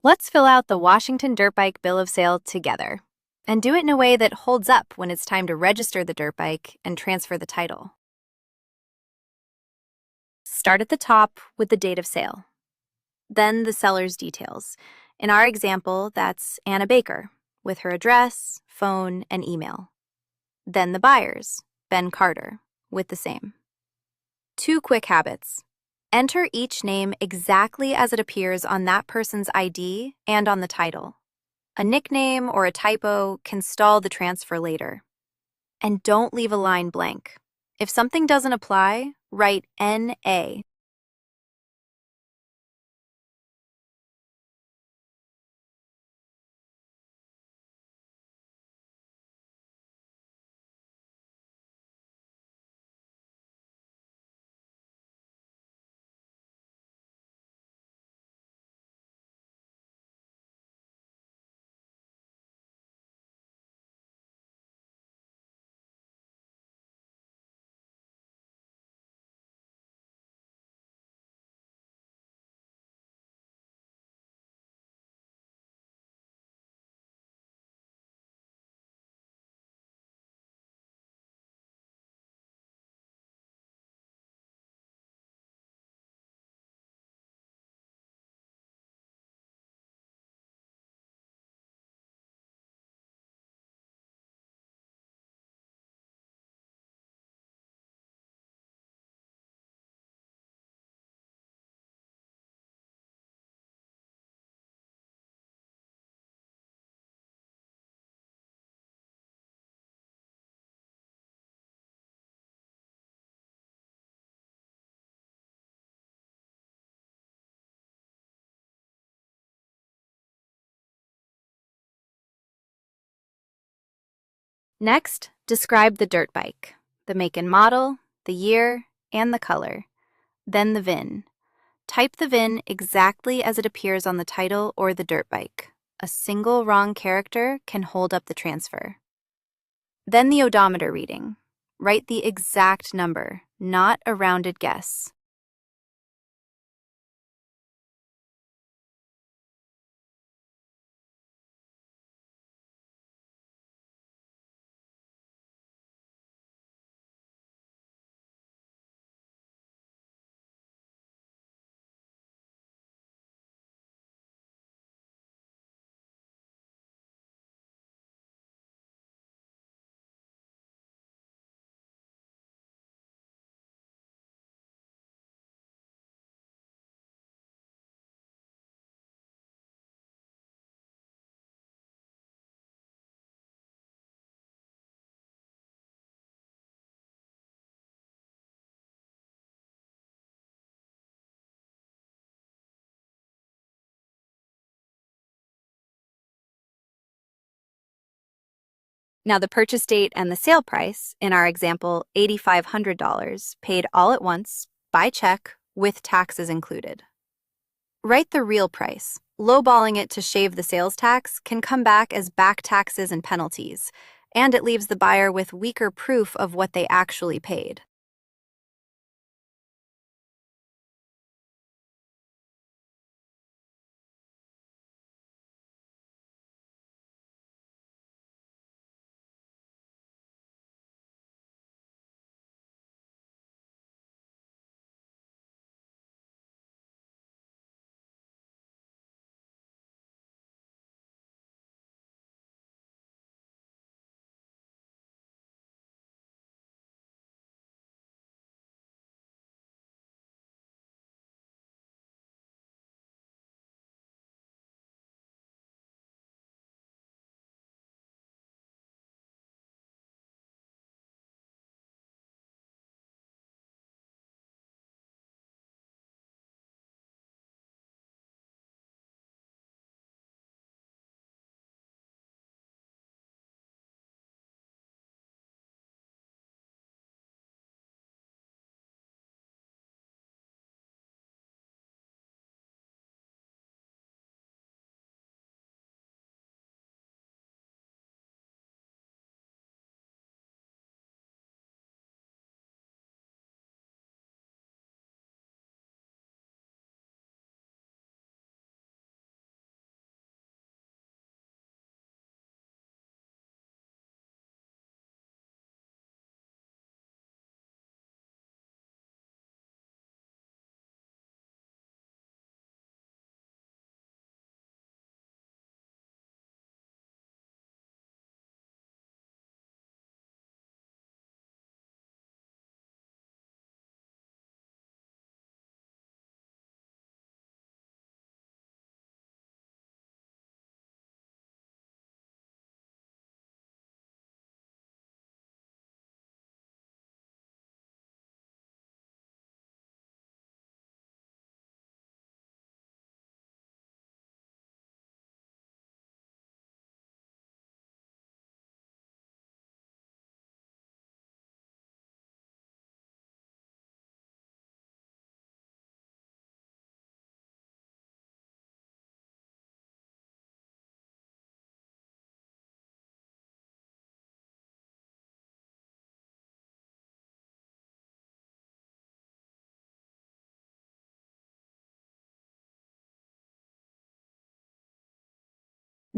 Let's fill out the Washington Dirt Bike Bill of Sale together and do it in a way that holds up when it's time to register the dirt bike and transfer the title. Start at the top with the date of sale. Then the seller's details. In our example, that's Anna Baker, with her address, phone, and email. Then the buyers, Ben Carter, with the same. 2 quick habits. Enter each name exactly as it appears on that person's ID and on the title. A nickname or a typo can stall the transfer later. And don't leave a line blank. If something doesn't apply, write NA. Next, describe the dirt bike, the make and model, the year, and the color. Then the VIN. Type the VIN exactly as it appears on the title or the dirt bike. A single wrong character can hold up the transfer. Then the odometer reading. Write the exact number, not a rounded guess. Now the purchase date and the sale price, in our example, $8,500, paid all at once, by check, with taxes included. Write the real price. Lowballing it to shave the sales tax can come back as back taxes and penalties, and it leaves the buyer with weaker proof of what they actually paid.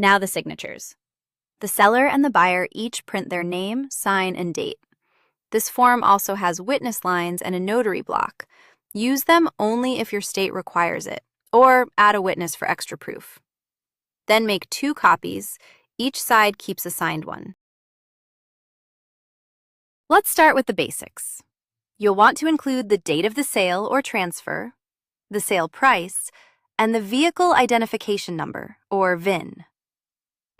Now the signatures. The seller and the buyer each print their name, sign, and date. This form also has witness lines and a notary block. Use them only if your state requires it, or add a witness for extra proof. Then make 2 copies. Each side keeps a signed one. Let's start with the basics. You'll want to include the date of the sale or transfer, the sale price, and the vehicle identification number, or VIN.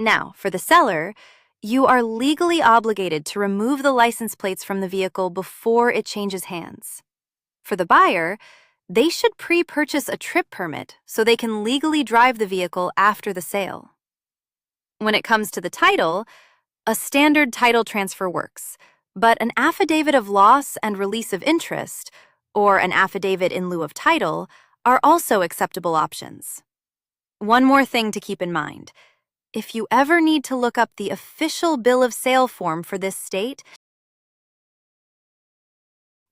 Now, for the seller, you are legally obligated to remove the license plates from the vehicle before it changes hands. For the buyer, they should pre-purchase a trip permit so they can legally drive the vehicle after the sale. When it comes to the title, a standard title transfer works, but an affidavit of loss and release of interest, or an affidavit in lieu of title, are also acceptable options. One more thing to keep in mind. If you ever need to look up the official bill of sale form for this state,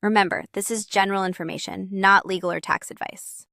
remember, this is general information, not legal or tax advice.